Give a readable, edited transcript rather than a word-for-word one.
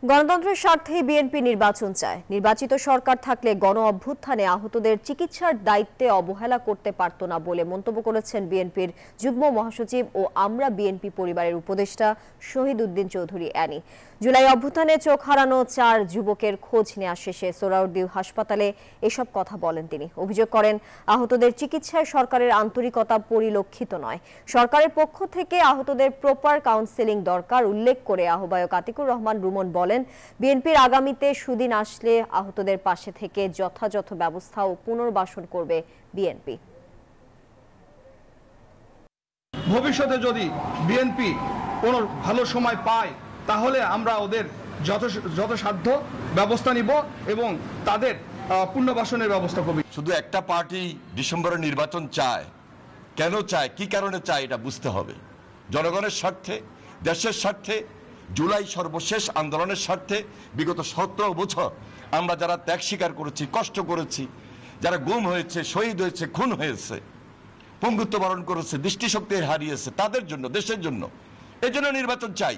গণতন্ত্রের স্বার্থে বিএনপি নির্বাচন চায়। নির্বাচিত সরকার থাকলে গণ অভ্যুত্থানে আহতদের চিকিৎসার দায়িত্বে অবহেলা করতে পারত না বলে মন্তব্য করেছেন বিএনপির যুগ্ম মহাসচিব ও আমরা বিএনপি পরিবারের উপদেষ্টা শহীদ উদ্দিন চৌধুরী অ্যানি। জুলাই অভ্যুত্থানে চোখ হারানো 4 যুবকের খোঁজ নেওয়া শেষে সোহরাওয়ার্দী হাসপাতালে এসব কথা বলেন তিনি। অভিযোগ করেন, আহতদের চিকিৎসায় সরকারের আন্তরিকতা পরিলক্ষিত নয়। সরকারের পক্ষ থেকে আহতদের প্রপার কাউন্সেলিং দরকার উল্লেখ করে আহ্বায়ক আতিকুর রহমান রুমন বলেন, বিএনপির আগামীতে সুদিন আসলে আহতদের পাশে থেকে যথাযথ ব্যবস্থা ও পুনর্বাসন করবে বিএনপি। ভবিষ্যতে যদি বিএনপি কোনো ভালো সময় পায় তাহলে আমরা ওদের যথাসাধ্য ব্যবস্থা নিব এবং তাদের পুনর্বাসনের ব্যবস্থা করব। শুধু একটা পার্টি ডিসেম্বরে নির্বাচন চায়, কেন চায়, কি কারণে চায় এটা বুঝতে হবে। জনগণের স্বার্থে, দেশের স্বার্থে, জুলাই সর্বশেষ আন্দোলনের স্বার্থে বিগত 17 বছর আমরা যারা ত্যাগ স্বীকার করেছি, কষ্ট করেছি, যারা গুম হয়েছে, শহীদ হয়েছে, খুন হয়েছে, পঙ্গুত্ব বরণ করেছে, দৃষ্টিশক্তি হারিয়েছে, তাদের জন্য, দেশের জন্য, এজন্য নির্বাচন চাই।